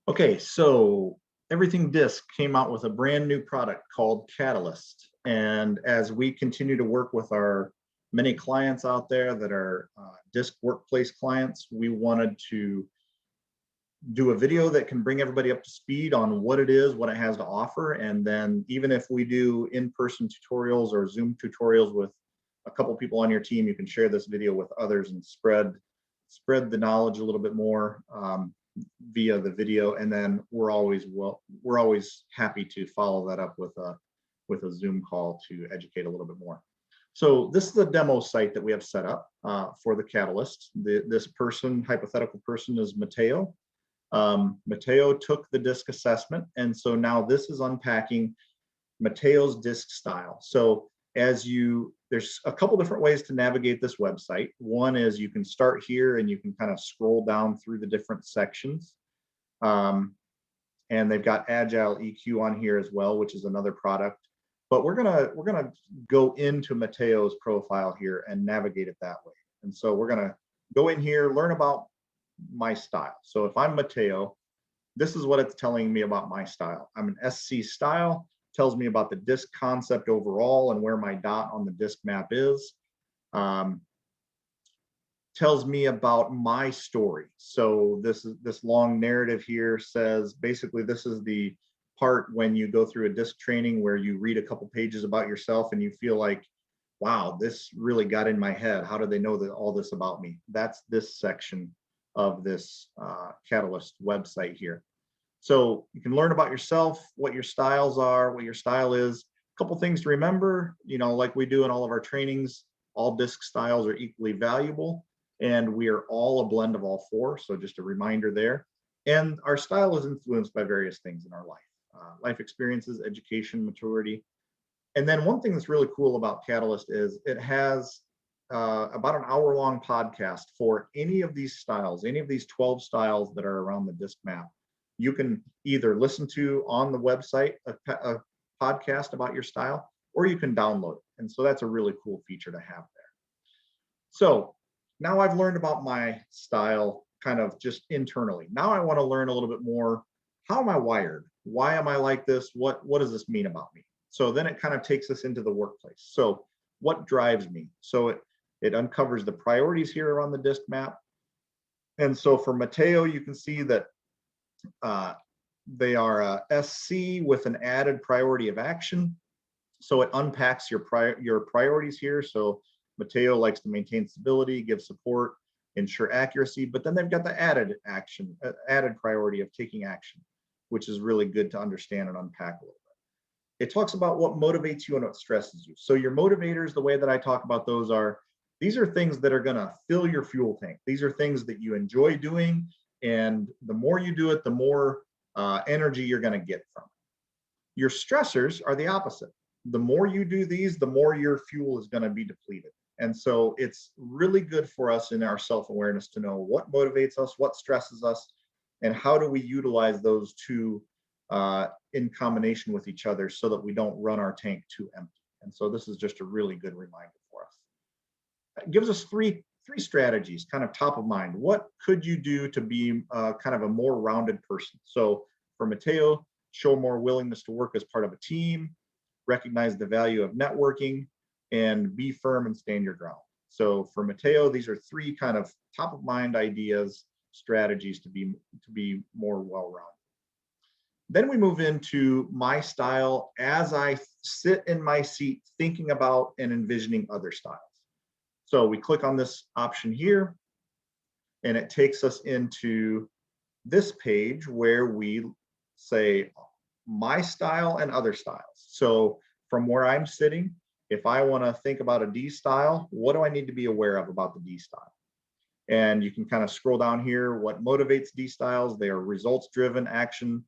Okay, so Everything Disc came out with a brand new product called Catalyst. And as we continue to work with our many clients out there that are Disc workplace clients, we wanted to do a video that can bring everybody up to speed on what it is, what it has to offer. And then even if we do in-person tutorials or Zoom tutorials with a couple people on your team, you can share this video with others and spread the knowledge a little bit more via the video. And then we're always happy to follow that up with a Zoom call to educate a little bit more. So this is the demo site that we have set up for the Catalyst. This hypothetical person, is Mateo. Mateo took the DISC assessment, and so now this is unpacking Mateo's DISC style. So there's a couple different ways to navigate this website. One is you can start here and you can kind of scroll down through the different sections. And they've got Agile EQ on here as well, which is another product. But we're gonna go into Mateo's profile here and navigate it that way. And so we're gonna go in here, learn about my style. So if I'm Mateo, this is what it's telling me about my style. I'm an SC style, tells me about the DISC concept overall and where my dot on the DISC map is. Tells me about my story. So this long narrative here says basically this is the part when you go through a DISC training where you read a couple pages about yourself and you feel like, wow, this really got in my head. How do they know all this about me? That's this section of this Catalyst website here. So you can learn about yourself, what your styles are, what your style is. A couple things to remember, like we do in all of our trainings, all DISC styles are equally valuable, and we are all a blend of all four. So just a reminder there. And our style is influenced by various things in our life experiences, education, maturity. And then one thing that's really cool about Catalyst is it has about an hour-long podcast for any of these styles, any of these 12 styles that are around the DISC map. You can either listen to on the website a podcast about your style, or you can download it. And so that's a really cool feature to have there. So now I've learned about my style kind of just internally. Now I want to learn a little bit more. How am I wired? Why am I like this? What does this mean about me? So then it kind of takes us into the workplace. So what drives me? So it uncovers the priorities here on the DISC map. And so for Mateo, you can see that they are SC with an added priority of action. So it unpacks your priorities here. So Mateo likes to maintain stability, give support, ensure accuracy, but then they've got the added priority of taking action, which is really good to understand and unpack a little bit. It talks about what motivates you and what stresses you. So your motivators, the way that I talk about those these are things that are going to fill your fuel tank. These are things that you enjoy doing, and the more you do it, the more energy you're going to get from it. Your stressors are the opposite. The more you do these, the more your fuel is going to be depleted. And so it's really good for us in our self-awareness to know what motivates us, what stresses us, and how do we utilize those two in combination with each other so that we don't run our tank too empty. And so this is just a really good reminder for us. It gives us three strategies kind of top of mind. What could you do to be kind of a more rounded person? So for Mateo, show more willingness to work as part of a team, recognize the value of networking, and be firm and stand your ground. So for Mateo, these are three kind of top of mind ideas, strategies to be more well-rounded. Then we move into my style as I sit in my seat thinking about and envisioning other styles. So we click on this option here, and it takes us into this page where we say my style and other styles. So from where I'm sitting, if I want to think about a D style, what do I need to be aware of about the D style? And you can kind of scroll down here. What motivates D styles? They are results driven, action.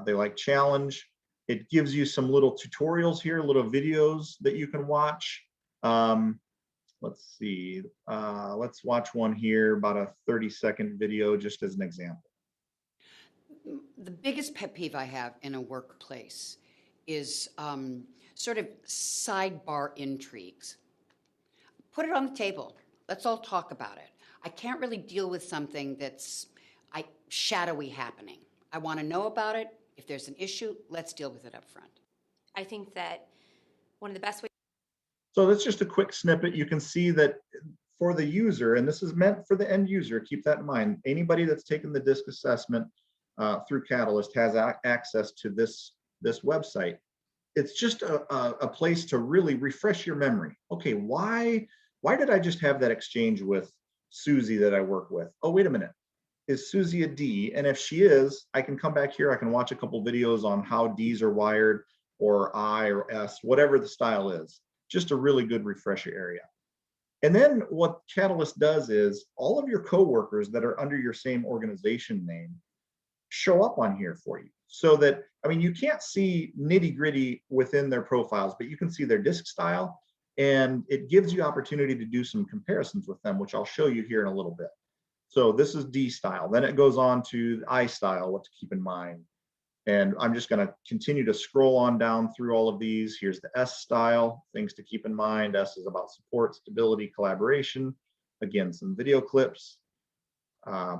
They like challenge. It gives you some little tutorials here, little videos that you can watch. Let's see. Let's watch one here, about a 30-second video, just as an example. The biggest pet peeve I have in a workplace is sort of sidebar intrigues. Put it on the table. Let's all talk about it. I can't really deal with something that's shadowy happening. I want to know about it. If there's an issue, let's deal with it up front. I think that one of the best ways. So that's just a quick snippet. You can see that for the user, and this is meant for the end user, keep that in mind. Anybody that's taken the DISC assessment through Catalyst has access to this website. It's just a place to really refresh your memory. Okay, why did I just have that exchange with Susie that I work with? Oh, wait a minute. Is Susie a D? And if she is, I can come back here. I can watch a couple videos on how Ds are wired, or I or S, whatever the style is. Just a really good refresher area. And then what Catalyst does is all of your coworkers that are under your same organization name show up on here for you. So that, I mean, you can't see nitty gritty within their profiles, but you can see their DISC style, and it gives you opportunity to do some comparisons with them, which I'll show you here in a little bit. So this is D style. Then it goes on to I style, what to keep in mind. And I'm just going to continue to scroll on down through all of these. Here's the S style, things to keep in mind. S is about support, stability, collaboration. Again, some video clips,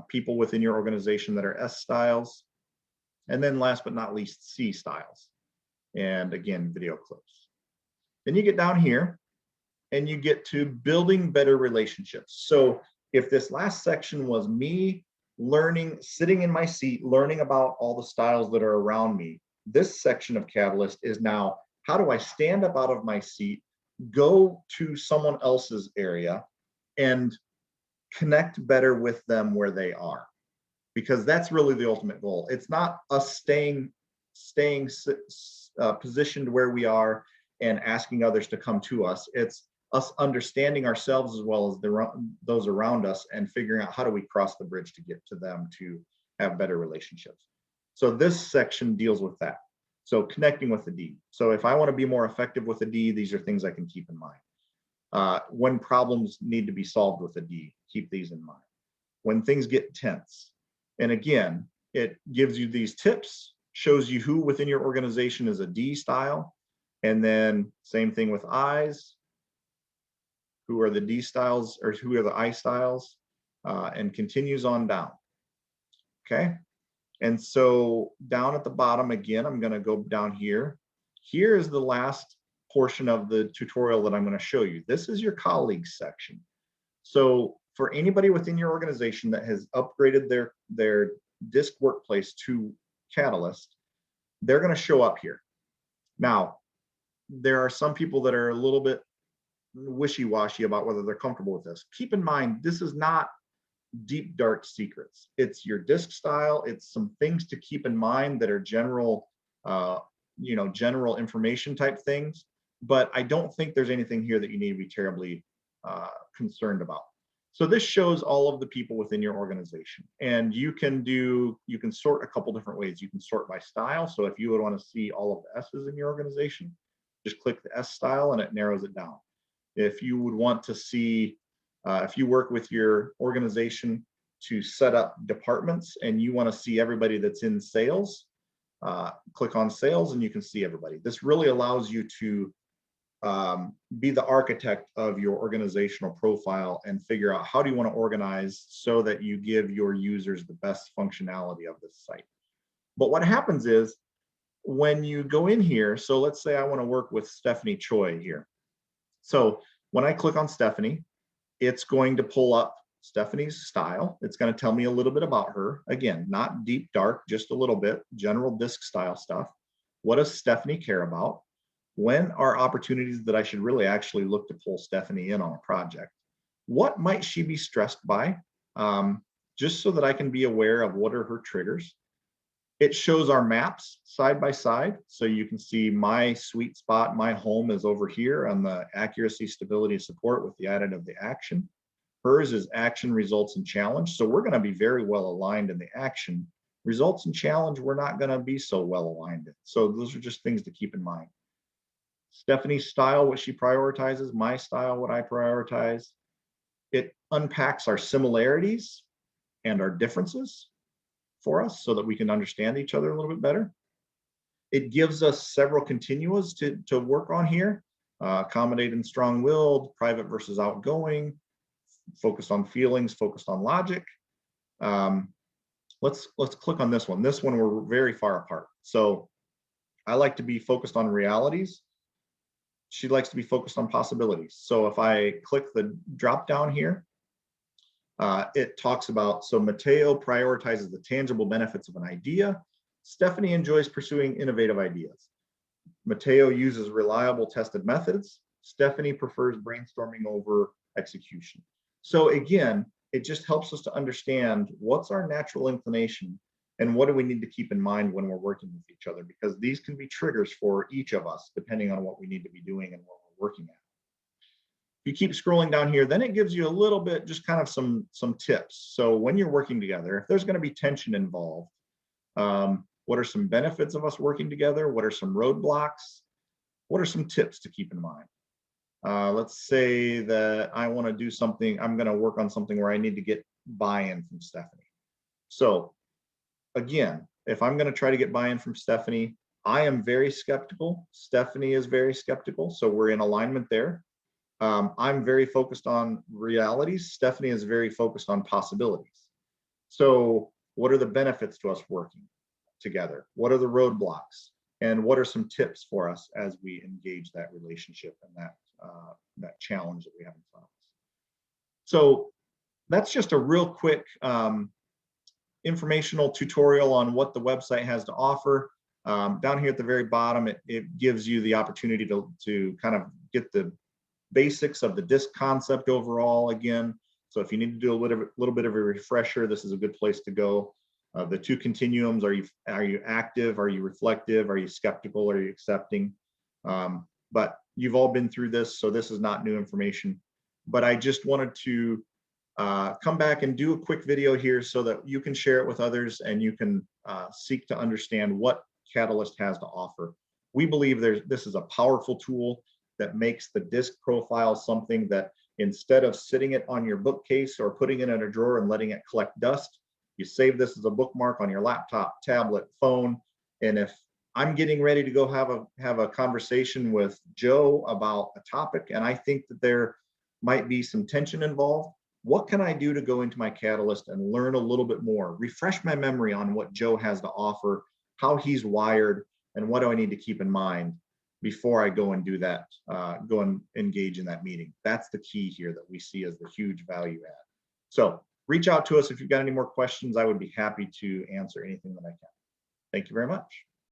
people within your organization that are S styles. And then last but not least, C styles. And again, video clips. Then you get down here and you get to building better relationships. So if this last section was me learning, sitting in my seat, learning about all the styles that are around me, this section of Catalyst is now, how do I stand up out of my seat, go to someone else's area, and connect better with them where they are? Because that's really the ultimate goal. It's not us staying positioned where we are and asking others to come to us. It's us understanding ourselves as well as those around us and figuring out how do we cross the bridge to get to them to have better relationships. So this section deals with that. So connecting with the D. So if I want to be more effective with a D, these are things I can keep in mind. When problems need to be solved with a D, keep these in mind. When things get tense. And again, it gives you these tips, shows you who within your organization is a D style. And then same thing with I's. Who are the D styles, or who are the I styles, and continues on down. Okay. And so down at the bottom, again, I'm going to go down here. Here is the last portion of the tutorial that I'm going to show you. This is your colleagues section. So for anybody within your organization that has upgraded their DISC workplace to Catalyst, they're going to show up here. Now, there are some people that are a little bit wishy-washy about whether they're comfortable with this. Keep in mind, this is not deep, dark secrets. It's your DISC style. It's some things to keep in mind that are general, general information type things. But I don't think there's anything here that you need to be terribly concerned about. So this shows all of the people within your organization, and you can sort a couple different ways. You can sort by style. So if you would want to see all of the S's in your organization, just click the S style and it narrows it down. If you would want to see, if you work with your organization to set up departments and you want to see everybody that's in sales, click on sales and you can see everybody. This really allows you to be the architect of your organizational profile and figure out how do you want to organize so that you give your users the best functionality of this site. But what happens is when you go in here, so let's say I want to work with Stephanie Choi here. So when I click on Stephanie, it's going to pull up Stephanie's style. It's going to tell me a little bit about her. Again, not deep, dark, just a little bit, general DISC style stuff. What does Stephanie care about? When are opportunities that I should really actually look to pull Stephanie in on a project? What might she be stressed by? Just so that I can be aware of what are her triggers. It shows our maps side by side. So you can see my sweet spot, my home is over here on the accuracy, stability, support with the added of the action. Hers is action, results, and challenge. So we're going to be very well aligned in the action. Results and challenge, we're not going to be so well aligned in. So those are just things to keep in mind. Stephanie's style, what she prioritizes, my style, what I prioritize. It unpacks our similarities and our differences for us so that we can understand each other a little bit better. It gives us several continuas to work on here. Accommodate and strong-willed, private versus outgoing, focused on feelings, focused on logic. let's click on this one. This one we're very far apart. So I like to be focused on realities. She likes to be focused on possibilities. So if I click the drop down here, it talks about, so Mateo prioritizes the tangible benefits of an idea. Stephanie enjoys pursuing innovative ideas. Mateo uses reliable tested methods. Stephanie prefers brainstorming over execution. So again, it just helps us to understand what's our natural inclination and what do we need to keep in mind when we're working with each other, because these can be triggers for each of us depending on what we need to be doing and what we're working at. If you keep scrolling down here, then it gives you a little bit, just kind of some tips. So when you're working together, if there's going to be tension involved, what are some benefits of us working together? What are some roadblocks? What are some tips to keep in mind? Let's say that I want to do something, I'm going to work on something where I need to get buy-in from Stephanie. So again, if I'm going to try to get buy-in from Stephanie, I am very skeptical. Stephanie is very skeptical. So we're in alignment there. I'm very focused on realities. Stephanie is very focused on possibilities. So what are the benefits to us working together? What are the roadblocks? And what are some tips for us as we engage that relationship and that challenge that we have in front of us? So that's just a real quick informational tutorial on what the website has to offer. Down here at the very bottom, it gives you the opportunity to kind of get the basics of the DISC concept overall again. So if you need to do a little bit of a refresher, this is a good place to go. The two continuums, are you active? Are you reflective? Are you skeptical? Are you accepting? But you've all been through this, so this is not new information. But I just wanted to come back and do a quick video here so that you can share it with others and you can seek to understand what Catalyst has to offer. We believe this is a powerful tool that makes the DISC profile something that, instead of sitting it on your bookcase or putting it in a drawer and letting it collect dust, you save this as a bookmark on your laptop, tablet, phone. And if I'm getting ready to go have a conversation with Joe about a topic, and I think that there might be some tension involved, what can I do to go into my Catalyst and learn a little bit more, refresh my memory on what Joe has to offer, how he's wired, and what do I need to keep in mind before I go and do that, go and engage in that meeting. That's the key here that we see as the huge value add. So reach out to us if you've got any more questions. I would be happy to answer anything that I can. Thank you very much.